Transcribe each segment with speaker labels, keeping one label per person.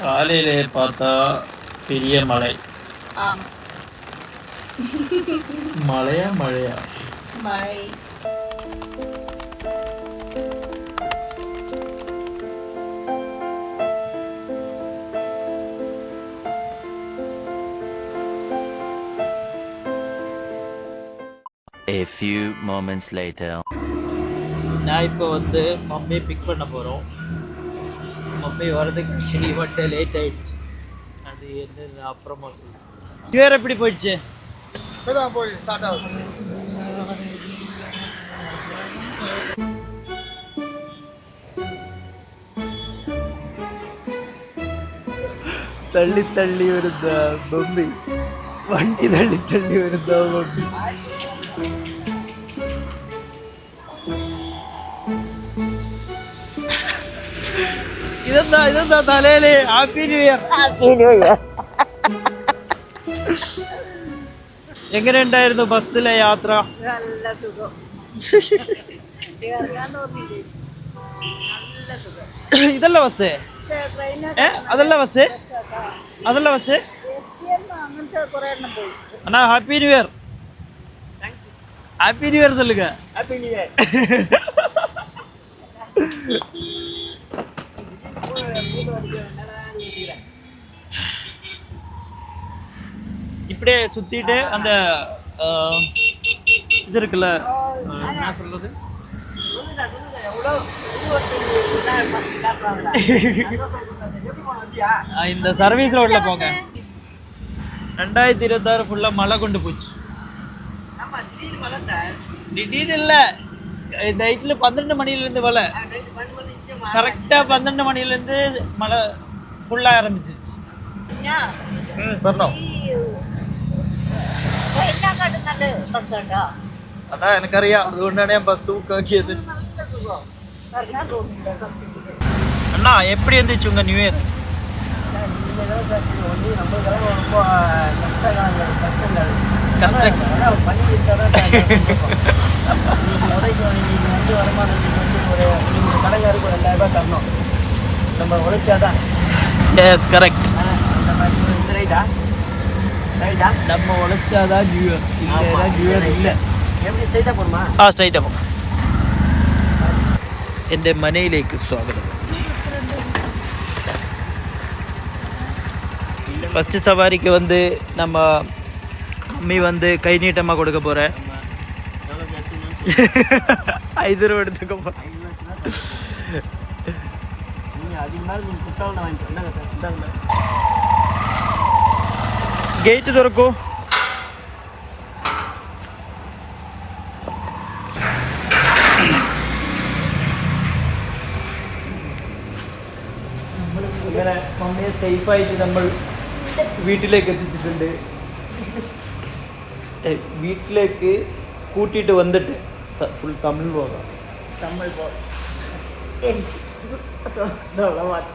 Speaker 1: காலையிலே பார்த்தா பெரிய மலை.
Speaker 2: ஆமா.
Speaker 1: மழையா மழையா?
Speaker 2: மழை.
Speaker 3: A few moments later.
Speaker 1: நான் இப்போ வந்து மம்மியை பிக் பண்ண போகிறோம். மம்மி வரதுக்கு ஆக்சுவலி வந்து லேட் ஆயிடுச்சு. அது என்ன அப்புறமா சொல்லுவேன். வேறு எப்படி போயிடுச்சு?
Speaker 4: போய் ஸ்டார்ட் ஆகுது.
Speaker 1: തള്ളി തള്ളി വരുന്ന ബൊമ്മി, വണ്ടി തള്ളി തള്ളി വരുന്ന ബൊമ്മി. ഇതെന്താ തലയില് ഹാപ്പി ന്യൂ ഇയർ. എങ്ങനെയുണ്ടായിരുന്നു ബസ്സിലെ യാത്ര?
Speaker 2: നല്ല സുഖം. ഇറങ്ങാൻ തോന്നിയില്ലേ? നല്ല സുഖം.
Speaker 1: ഇതല്ല ബസ്? അതല്ല ബസ്? അതല്ല ബസ്?
Speaker 2: അങ്ങനത്തെ കുറെ എണ്ണം പോയി.
Speaker 1: അണ്ണാ happy new year. Happy new year சொல்லுங்க.
Speaker 4: Happy new year.
Speaker 1: இப்படியே சுத்திட்டு அந்த இது இருக்குல்ல, என்ன சொல்றது, இந்த சர்வீஸ் ரோட்ல போங்க. 2026 ஃபுல்லா மழை கொண்டு போச்சு. திடீர்னு இல்ல, நைட்ல 12 மணில இருந்து மழை, கரெக்டா 12 மணில இருந்து மழை ஃபுல்லா ஆரம்பிச்சிருச்சு. പറഞ്ഞോ. അതാ എനിക്കറിയാം, അതുകൊണ്ടാണ് ഞാൻ ബസ് ബുക്കാക്കിയത്. அண்ணா எப்படி இருந்துச்சு உங்க நியூ இயர்?
Speaker 4: நம்ம உழைச்சாதான்.
Speaker 1: Yes correct.
Speaker 4: ரைட்டா?
Speaker 1: நம்ம உழைச்சாதான் நியூ இயர், இல்லைன்னா நியூ இயர் இல்லை.
Speaker 4: எப்படி ஸ்ட்ரைட்டா போணுமா?
Speaker 1: സ്ട്രൈറ്റ് പോകും. എൻ്റെ മനയിലേക്ക് സ്വാഗതം. ஃபஸ்ட்டு சவாரிக்கு வந்து நம்ம மம்மி வந்து கை நீட்டமாக கொடுக்க போகிறேன். 5 ரூபா எடுத்துக்க போகிறேன்.
Speaker 4: நீங்கள் அதுக்கு மேலே நீங்கள் குத்தாலும் நான் வாங்கிட்டு வந்தாங்க சார். இந்தாங்க
Speaker 1: ഗേറ്റ് തുറക്കൂ. ഇങ്ങനെ മമ്മിയെ സേഫായിട്ട് നമ്മൾ വീട്ടിലേക്ക് എത്തിച്ചിട്ടുണ്ട്. വീട്ടിലേക്ക് കൂട്ടിയിട്ട് വന്നിട്ട് ഫുൾ തമിഴ് പോകാം.
Speaker 4: தமிழ் போ சொல்ல மாட்டேன்.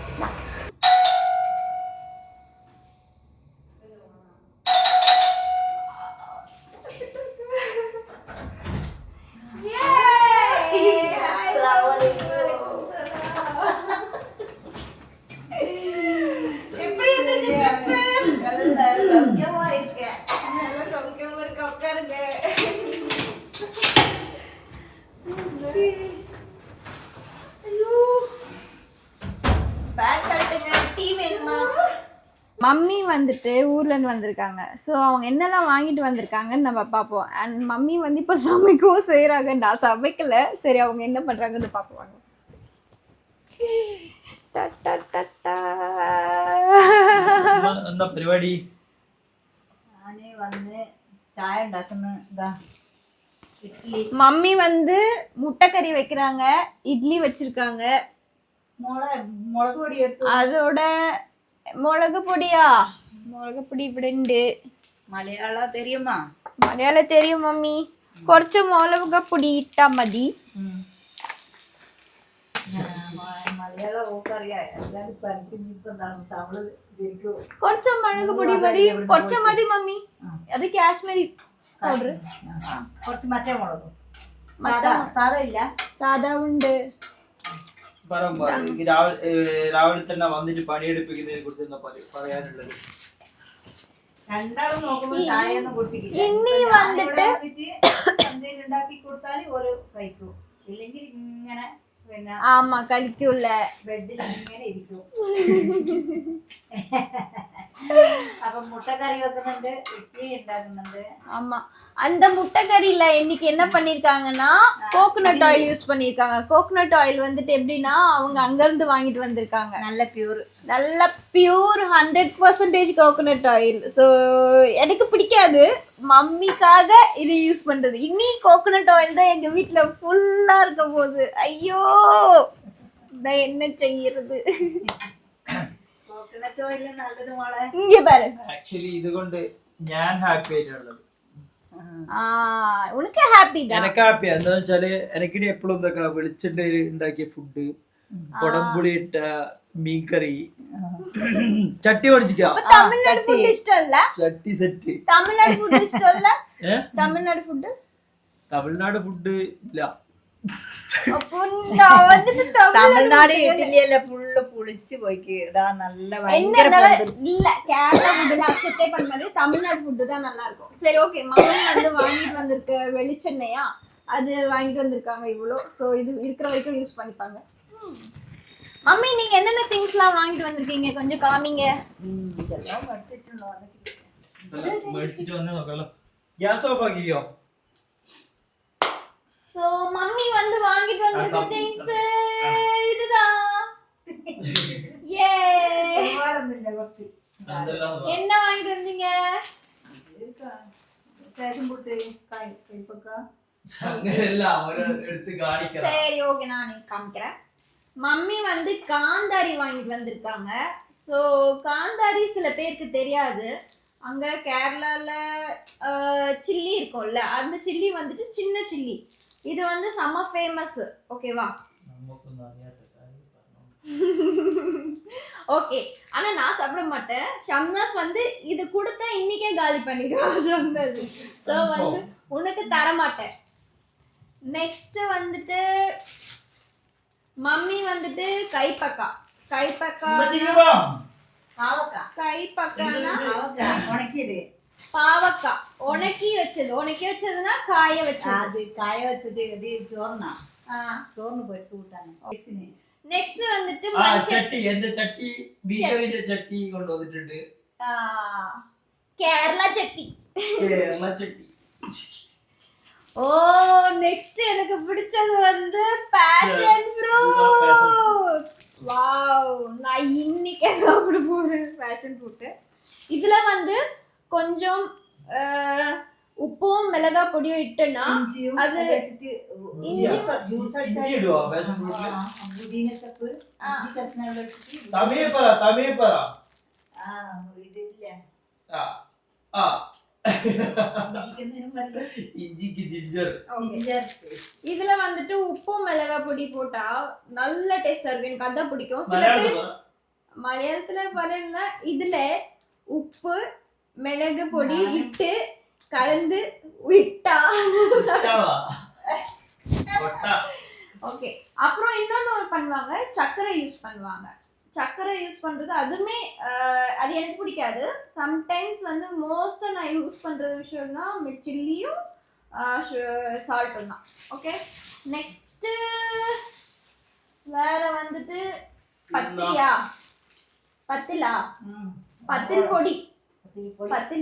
Speaker 2: மம்மி வந்துட்டு ஊர்ல இருந்து வந்திருக்காங்க. ஸோ அவங்க என்னெல்லாம் வாங்கிட்டு வந்திருக்காங்கன்னு நம்ம பார்ப்போம். அண்ட் மம்மி வந்து இப்போ சமைக்கவும் செய்யறாங்க. நான் சமைக்கல, சரி அவங்க என்ன பண்றாங்கன்னு பார்ப்போம்.
Speaker 1: എന്താ പരിപാടി?
Speaker 5: நானே வந்து சாய் ഉണ്ടാക്കുന്നു.
Speaker 2: மம்மி வந்து முட்டைக்கறி வைக்கிறாங்க, இட்லி வச்சிருக்காங்க.
Speaker 5: முளகு பொடி எடுத்து,
Speaker 2: அதோட മുളക് പൊടിയാ, മുളക് പൊടി ഇവിടെ ഉണ്ട്.
Speaker 5: മലയാളം தெரியுமா?
Speaker 2: മലയാളം தெரியும் മമ്മി. കുറച്ച് മുളക് പൊടി ഇട്ടാ മതി.
Speaker 5: മലയാളം ഓക്കറിയാ. എല്ലാരും പഠിക്കുന്നിപ്പോ തമിഴ് ശരിക്കും.
Speaker 2: കുറച്ച് മുളക് പൊടി മതി, കുറച്ച് മതി മമ്മി. അത് കാശ്മീരി പൗഡർ.
Speaker 5: കുറച്ച് മറ്റേ മുളക്. സാധാ സാധാ ഇല്ല,
Speaker 2: സാധാ ഉണ്ട്.
Speaker 1: രാവിലെ തന്നെ വന്നിട്ട് പണിയെടുപ്പിക്കുന്നതിനെ കുറിച്ച് എന്താ പറയാനുള്ളത്?
Speaker 5: രണ്ടാളും നോക്കുമ്പോ ചായ ഒന്നും കുടിച്ചിട്ടില്ല.
Speaker 2: ഇനി വന്നിട്ട്
Speaker 5: എന്തെങ്കിലും ഉണ്ടാക്കി കൊടുത്താൽ ഒരു കഴിക്കും, ഇല്ലെങ്കിൽ ഇങ്ങനെ പിന്നെ
Speaker 2: ஆமா கழிக்கும்ல
Speaker 5: ബെഡിൽ ഇങ്ങനെ ഇരിക്കും. അപ്പൊ മുട്ടക്കറി വെക്കുന്നുണ്ട്, ഇഡ്ഡലി ഉണ്ടാക്കുന്നുണ്ട്.
Speaker 2: ஆமா அந்த முட்டைக்கறியில இன்னைக்கு என்ன பண்ணிருக்காங்கன்னா கோகனட் ஆயில் யூஸ் பண்ணிருக்காங்க. கோகனட் ஆயில் வந்துட்டு எப்படின்னா அவங்க அங்க இருந்து வாங்கிட்டு வந்திருக்காங்க.
Speaker 5: നല്ല പ്യൂർ
Speaker 2: நல்ல பியூர் 100% கோகனட் ஆயில். ஸோ எனக்கு பிடிக்காது, மம்மிக்காக இது யூஸ் பண்றது. இனி கோகனட் ஆயில் தான் எங்க வீட்ல ஃபுல்லா இருக்க போகுது. ஐயோ நான் என்ன செய்யறது?
Speaker 5: കോക്കനട്ട് ഓയിൽ നല്ലത് മോളെ.
Speaker 2: இங்க பாரு.
Speaker 1: ആക്ച്വലി ഇതുകൊണ്ട് ഞാൻ ഹാപ്പി ആയിട്ടുള്ളത്.
Speaker 2: உனக்கு ஹாப்பி தான்.
Speaker 1: എനിക്ക് ഹാപ്പിയാ. എന്താ വെച്ചാല് എനിക്കിടെ എപ്പോഴും എന്തൊക്കെ വെളിച്ചെണ്ണ ഉണ്ടാക്കിയ ഫുഡ്, കുടംപുളി ഇട്ട മീൻകറി, ചട്ടി പഠിച്ചിക്ക.
Speaker 2: தமிழ்நாடு ஃபுட் இஷ்டம் இல்ல?
Speaker 1: ചട്ടി സെറ്റ്.
Speaker 2: தமிழ்நாடு ஃபுட் இஷ்டம் இல்ல? தமிழ்நாடு ஃபுட்
Speaker 1: തമിഴ്നാട് ഫുഡ് ഇല്ല.
Speaker 2: அப்போ நான் வந்துட்டு
Speaker 5: തമിഴ്നാട് ഇഡ്ഡലിയല്ല ഫുള്ള് പുളിച്ചു പോയിക്ക്. ഇതാ നല്ല ഭയങ്കര
Speaker 2: இல்ல கேரளா ஃபுட்ல அக்செப்டே பண்ண மாதிரி தமிழ்நாடு ஃபுட் தான் நல்லா இருக்கும். சரி ஓகே, மம்மி வந்து வாங்கிட்டு வந்திருக்க வெளிச்செண்ணையா அது வாங்கிட்டு வந்திருக்காங்க இவ்வளோ. ஸோ இது இருக்கிற வரைக்கும் யூஸ் பண்ணிப்பாங்க. மம்மி நீங்க என்னென்ன திங்ஸ்லாம் வாங்கிட்டு வந்திருக்கீங்க கொஞ்சம் காமிங்க.
Speaker 5: ഇതെല്ലാം പഠിച്ചിട്ടുണ്ടോ?
Speaker 1: മേടിച്ചിട്ട് വന്ന് നോക്കാലോ. ഗ്യാസ് ഓഫ് ആക്കിയോ?
Speaker 2: ஸோ மம்மி வந்து வாங்கிட்டு வந்திருக்க திங்ஸ் இதுதான். ஏ
Speaker 5: ഒരുപാടൊന്നുമില്ല, കുറച്ച്.
Speaker 2: என்ன வாங்கிட்டு வந்தீங்க?
Speaker 5: ഫാഷൻ പുട്ട്, കൈപ്പക്ക.
Speaker 1: അങ്ങനെയല്ല, എടുത്ത് കാണിക്കാം.
Speaker 2: சரி ஓகே, நான் காமிக்கிறேன். மம்மி வந்து காந்தாரி வாங்கிட்டு வந்திருக்காங்க. ஸோ காந்தாரி சில பேருக்கு தெரியாது. அங்க கேரளால சில்லி இருக்கும்ல, அந்த சில்லி வந்துட்டு சின்ன சில்லி. இது வந்து செம்ம ஃபேமஸ். ஓகேவா? ஓகே, ஆனா நான் சாப்பிட மாட்டேன். ஷம்னாஸ் வந்து இது கொடுத்தா இன்னைக்கே காலி பண்ணிடுவான் ஷம்னாஸ். ஸோ வந்து உனக்கு தர மாட்டேன். நெக்ஸ்ட் வந்துட்டு மம்மி வந்துட்டு கைப்பக்கா.
Speaker 5: പാവക്ക.
Speaker 2: கைப்பக்கானா
Speaker 5: ഉണക്കിയത്.
Speaker 2: பாவக்கா உணக்கி வச்சதுன்னா காய வச்சது.
Speaker 5: അത് കായ വെച്ചത് ഇത് ചോറിനാ. ചോറിന് പോയി കൂട്ടാണ്.
Speaker 2: நெக்ஸ்ட் வந்துட்டு
Speaker 1: ചട്ടി, എന്റെ ചട്ടി ബീക്കറിന്റെ ചട്ടി കൊണ്ടുവന്നിട്ടുണ്ട്.
Speaker 2: கேரளா சட்டி.
Speaker 1: കേരള ചട്ടി.
Speaker 2: ஓ நெக்ஸ்ட் எனக்கு பிடிச்சது வந்து பேஷன் ஃப்ரூட். வாவ், நான் இன்னைக்கு சாப்பிட போறேன் பேஷன் ஃப்ரூட். இதுல வந்து கொஞ்சம் உப்பும் மிளகா பொடியும் இட்டுனா அது
Speaker 1: ഇഞ്ചി ഇടുവോ പാഷൻ ഫ്രൂട്ടില്?
Speaker 5: പുതിനച്ചപ്പ്, ഇഞ്ചി കഷ്ണങ്ങൾ ഇട്ടിട്ട്.
Speaker 1: തമിഴ് പറ.
Speaker 5: ഇതില്ല,
Speaker 1: ഇഞ്ചിക്ക് ജിഞ്ചർ.
Speaker 2: இதுல வந்துட்டு உப்பு மிளகா பொடி போட்டா நல்ல டேஸ்டா இருக்கும். எனக்கு அதான் பிடிக்கும். சில பேர் மலையாளத்துல பலன்னா இதுல உப்பு மிளகு பொடி இட்டு கலந்து விட்டா ஓகே. அப்புறம் இன்னொன்னு பண்ணுவாங்க, சர்க்கரை யூஸ் பண்ணுவாங்க. சர்க்கரை யூஸ் பண்றது அதுமே அது எனக்கு பிடிக்காது. சம்டைம்ஸ் வந்து மோஸ்டா நான் யூஸ் பண்ற விஷயம்னா சில்லியும் சால்ட்டும் தான். ஓகே, நெக்ஸ்ட் வேற வந்துட்டு பத்தில்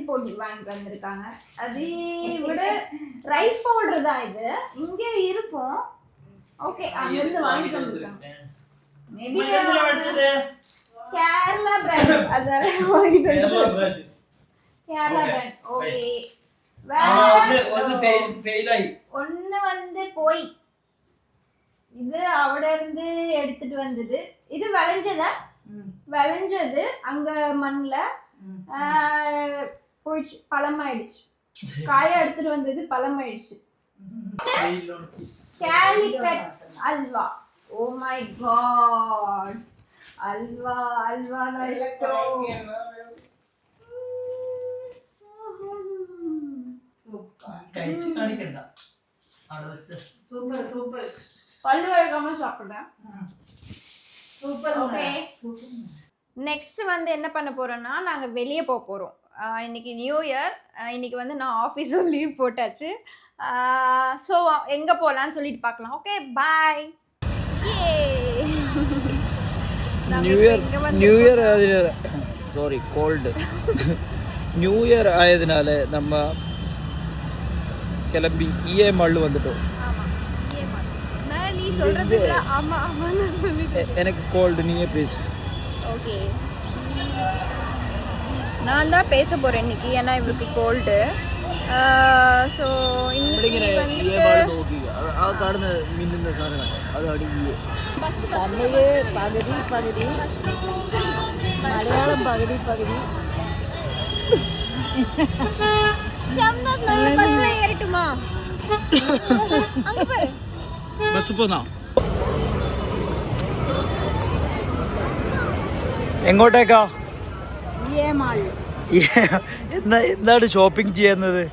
Speaker 2: பொடி வாங்கிட்டு வந்திருக்காங்க. அதை விட ரைஸ் பவுடர் தான் இது, இங்க இருக்கும். ஓகே, அங்கிருந்து வாங்கிட்டு வந்திருக்காங்க. மேபி கேரளா பிராண்ட், அதனால வாங்கிட்டு வந்திருக்காங்க. கேரளா பிராண்ட். ஓகே, ஒன்னு வந்து போய் இது அவட இருந்து எடுத்துட்டு வந்தது. இது விளைஞ்சது அங்க மண்ணுல போயிடுச்சு, பழமாயிடுச்சு. காய எடுத்துட்டு வந்தது பழமாயிடுச்சு. Calicut halwa. Oh my god, halwa நான் இஷ்டம்.
Speaker 1: കഴിച്ച് കാണിക്കണ്ട.
Speaker 5: സൂപ്പർ.
Speaker 2: பல்லு வழக்காம சாப்பிட்டேன்.
Speaker 5: சூப்பர்
Speaker 2: ஓகே நெக்ஸ்ட் வந்து என்ன பண்ண போறோம்னா நாங்க வெளியே போக போறோம். இன்னைக்கு நியூ இயர், இன்னைக்கு வந்து நான் ஆஃபீஸும் லீவ் போட்டாச்சு. ஸோ எங்கே போகலான்னு சொல்லிட்டு பார்க்கலாம். Okay bye.
Speaker 1: ന്യൂ ഇയർ ആയതിനാൽ സോറി കോൾഡ് ന്യൂ ഇയർ ആയതിനാൽ നമ്മ கிளம்பி இஏ மால் வந்துட்டோம்.
Speaker 2: நீ சொல்றது இல்ல. ஆமா ஆமா நான் சொல்லிட்டேன்.
Speaker 1: எனக்கு கோல்டு, நீயே பேசு.
Speaker 2: ஓகே நான் தான் பேச போறேன் இன்னைக்கு, ஏன்னா இவருக்கு கோல்டு. ஸோ இன்னைக்கு வந்துட்டு
Speaker 1: ആ കാണുന്ന മിന്നുന്ന സാധനം അത് അടിക്കുക.
Speaker 5: தமிழ் பகுதி பகுதி, மலையாளம் பகுதி பகுதி.
Speaker 2: ஷம்னாஸ் நல்ல பஸ்ல ஏறட்டுமா? அங்க பாரு
Speaker 1: ബസ് പോന്നാ. എങ്ങോട്ടേക്കാ? എന്താണ് ഷോപ്പിംഗ് ചെയ്യുന്നത്?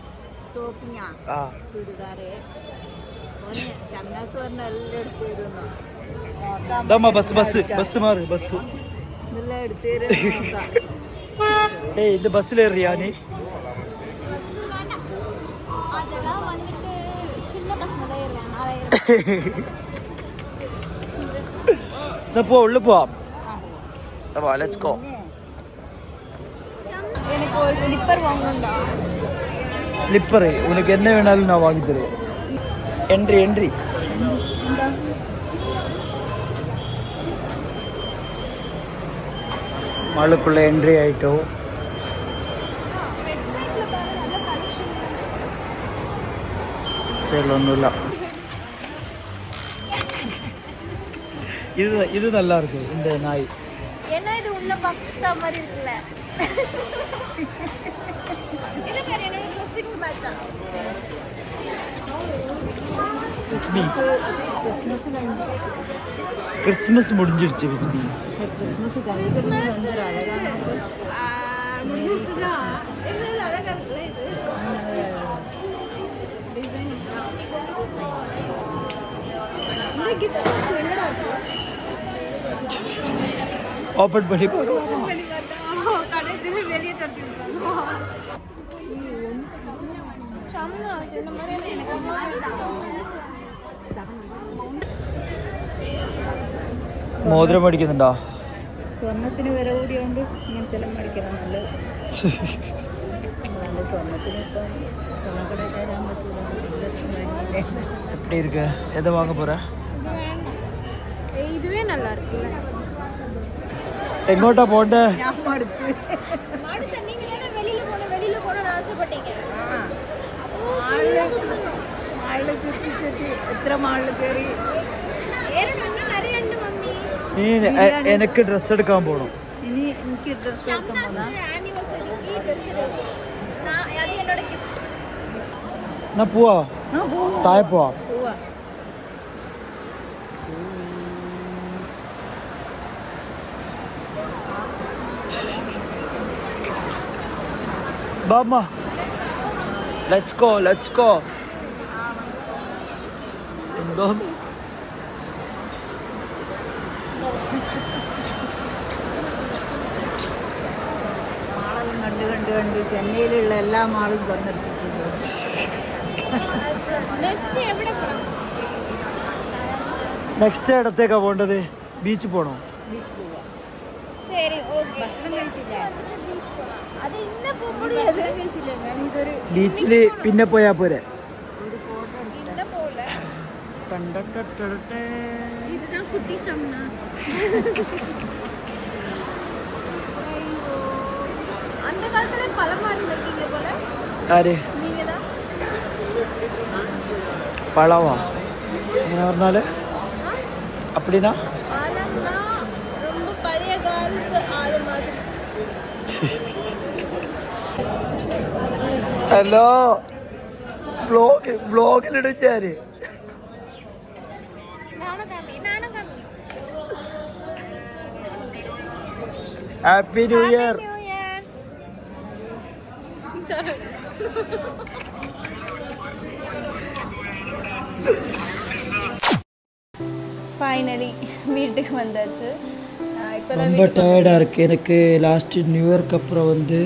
Speaker 5: ഷോപ്പിംഗാ?
Speaker 1: ആ
Speaker 5: ചുരിദാറ് ഷംനാസ് പറഞ്ഞ എല്ലാം എടുത്തിരുന്നു.
Speaker 1: ഇതമ്മ ബസ് ബസ് ബസ് മാറ് ബസ്.
Speaker 5: ഇതെല്ലാം എടുത്തിരുന്നു.
Speaker 1: ഏയ് ഇത് ബസ്സിലേറിയാ നീ?
Speaker 2: அதெல்லாம் வந்துட்டு சின்ன பசங்க தான் ஏறுறாங்க.
Speaker 1: പോ ഉള്ളു പോവാം. Let's go.
Speaker 2: எனக்கு ஒரு ஸ்லிப்பர் வாங்கணும்டா.
Speaker 1: ஸ்லிப்பர் உனக்கு என்ன வேணாலும் நான் வாங்கி தருவேன். Entry entry. மாலுக்குள்ள என்ட்ரி ஆயிட்டோம்.
Speaker 2: வெப்சைட்ல பாரு நல்ல கலெக்ஷன்.
Speaker 1: சரி ஒன்றும் இது நல்லா இருக்கு இந்த நாய்.
Speaker 2: என்ன இது உள்ள பக்தா மாதிரி இருக்குல்ல. இது பேர் என்னோட ட்ரெஸ்ஸிங் மேட்சா.
Speaker 1: கிறிஸ்மஸ் முடிஞ்சிடுச்சு விஸ்மி.
Speaker 2: முடிஞ்சிருச்சுதான். என்ன அழகா இருக்குல்ல இது. டிசைன் இந்த கிஃப்ட் என்னடா
Speaker 1: ஓபன் பண்ணி பாரு.
Speaker 2: கடைக்கு வெளியே தட்டி விடுறாங்க. ஷம்னாஸ் இந்த மாதிரி எனக்கு
Speaker 1: മോതിരം മേടിക്കുന്നുണ്ടോ?
Speaker 5: സ്വർണ്ണത്തിന് വില കൂടിയോണ്ട് ഇങ്ങനത്തെ എല്ലാം മേടിക്കണം. നല്ലത്. സ്വർണ്ണത്തിന് ഇപ്പം സ്വർണ്ണക്കടയിൽ തരാൻ പറ്റില്ല.
Speaker 1: எப்படி இருக்கு? எதை வாங்க போற?
Speaker 2: இதுவே நல்லா இருக்குல்ல.
Speaker 1: எங்கோட்டா போண்ட?
Speaker 5: ഞാൻ മടുത്ത്.
Speaker 2: நீங்க தானே வெளியில போகணும்னு ஆசைப்பட்டீங்க.
Speaker 5: മാളിൽ ചുറ്റി ചുറ്റി എത്ര മാളിൽ കയറി.
Speaker 2: நிறைய ഉണ്ട് മമ്മി.
Speaker 1: എനിക്ക് ഡ്രസ് എടുക്കാൻ പോണം.
Speaker 5: ഇനി എനിക്ക് ഡ്രസ് എടുക്കാൻ പോകാം.
Speaker 2: ആനിവേഴ്സറിക്ക് ഡ്രസ് എടുക്കും. അത് എന്നോട് ഗിഫ്റ്റ്.
Speaker 1: എന്നാ പോവാ. താഴെ പോവാ.
Speaker 5: പോവാ.
Speaker 1: ബാമ്മ ലെറ്റ്സ് ഗോ ലെറ്റ്സ് ഗോ. എന്തോ
Speaker 5: മാളെല്ലാം കണ്ട് ചെന്നൈയിലുള്ള എല്ലാ മാളും സന്ദർശിച്ചിട്ടുണ്ട്.
Speaker 2: നെക്സ്റ്റ് എവിടെ പോണം?
Speaker 1: നെക്സ്റ്റ് ഇടത്തേക്കാ പോണ്ടത്? ബീച്ച് പോണോ?
Speaker 5: ബീച്ച് പോവാം.
Speaker 2: ശരി ഓക്കെ.
Speaker 5: ഭക്ഷണം കഴിച്ചില്ല.
Speaker 2: ബീച്ച് പോവാം. അത് ഇന്ന് പോകുമ്പോൾ
Speaker 5: ഭക്ഷണം കഴിച്ചില്ല. ഞാൻ ഇതൊരു
Speaker 1: ബീച്ചില് പിന്നെ പോയാ പോരെ?
Speaker 5: ഫോട്ടോ
Speaker 2: ഇന്ന പോലെ. இதுதான் குட்டி ஷம்னாஸ். ஐயோ அந்த காலத்துல பழமா இருந்திருக்கீங்க போல.
Speaker 1: ആര്?
Speaker 2: நீங்க தான்.
Speaker 1: പളവാ എങ്ങനെ പറഞ്ഞാല്? அப்படின்னா
Speaker 2: ஆலம்னா ரொம்ப பழைய காலத்து ஆளு மாதிரி.
Speaker 1: ഹലോ വ്ളോഗിലിടും ഞാൻ.
Speaker 2: நானும் காமி.
Speaker 1: Happy new year.
Speaker 2: New year. Finally வீட்டுக்கு வந்தாச்சு. இப்போதான்
Speaker 1: ரொம்ப டயர்டாக இருக்குது எனக்கு. லாஸ்ட்டு நியூ இயர்க்கு அப்புறம் வந்து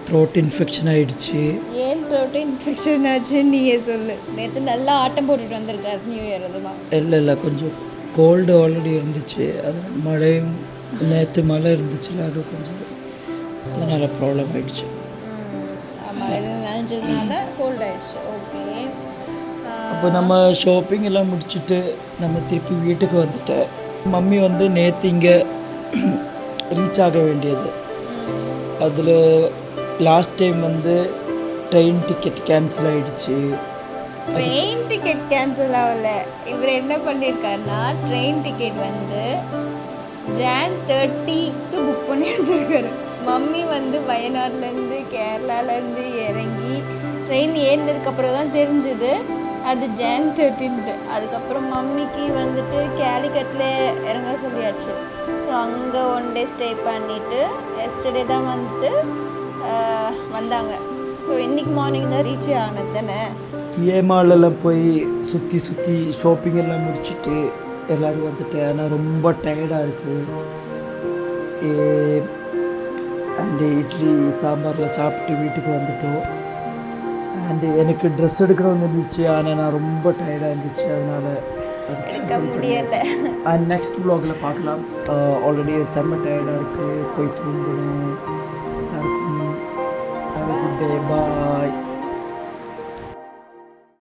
Speaker 1: த்ரோட் இன்ஃபெக்ஷன் ஆகிடுச்சு.
Speaker 2: ஏன் த்ரோட் இன்ஃபெக்ஷன் ஆச்சுன்னு நீயே சொல்லு. நேற்று நல்லா ஆட்டம் போட்டுட்டு வந்திருக்காரு நியூ இயர். அதுதான்
Speaker 1: இல்லை கொஞ்சம் கோல்டு ஆல்ரெடி இருந்துச்சு. அது மழையும் நேற்று மழை இருந்துச்சுல, அது கொஞ்சம் அதனால் ப்ராப்ளம் ஆகிடுச்சு.
Speaker 2: மழையில் நினைஞ்சதுனால கோல்ட் ஆயிடுச்சு. ஓகே.
Speaker 1: அப்போ நம்ம ஷாப்பிங் எல்லாம் முடிச்சுட்டு நம்ம திருப்பி வீட்டுக்கு வந்துட்டேன். மம்மி வந்து நேற்று இங்கே ரீச் ஆக வேண்டியது. அதில் லாஸ்ட் டைம் வந்து ட்ரெயின் டிக்கெட் கேன்சல் ஆகிடுச்சு.
Speaker 2: ட்ரெயின் டிக்கெட் கேன்சல் ஆகல. இவர் என்ன பண்ணியிருக்காருன்னா ட்ரெயின் டிக்கெட் வந்து ஜான் 30க்கு புக் பண்ணி வச்சுருக்காரு. மம்மி வந்து வயநாடுலேருந்து கேரளாலேருந்து இறங்கி ட்ரெயின் ஏறினதுக்கப்புறம் தான் தெரிஞ்சுது அது ஜான் 13. அதுக்கப்புறம் மம்மிக்கு வந்துட்டு கேலிக்கட்டில் இறங்க சொல்லியாச்சு. ஸோ அங்கே 1 டே ஸ்டே பண்ணிவிட்டு எஸ்டர்டே தான் வந்துட்டு வந்தாங்க. ஸோ இன்றைக்கி மார்னிங் தான் ரீச் ஆனது தானே.
Speaker 1: ஏமாலெல்லாம் போய் சுற்றி ஷாப்பிங் எல்லாம் முடிச்சுட்டு எல்லோரும் வந்துட்டேன். ஆனால் ரொம்ப டயர்டாக இருக்குது. அண்டு இட்லி சாம்பாரில் சாப்பிட்டு வீட்டுக்கு வந்துட்டோம். அண்டு எனக்கு ட்ரெஸ் எடுக்கணும்னு இருந்துச்சு, ஆனால் நான் ரொம்ப டயர்டாக இருந்துச்சு, அதனால் அது கேன்சல்
Speaker 2: முடியலை.
Speaker 1: அண்ட் நெக்ஸ்ட் வ்ளாகில் பார்க்கலாம். ஆல்ரெடி செம்ம டயர்டாக இருக்குது, போய் தூங்கணும். எல்லாருக்கும் have a good day, bye.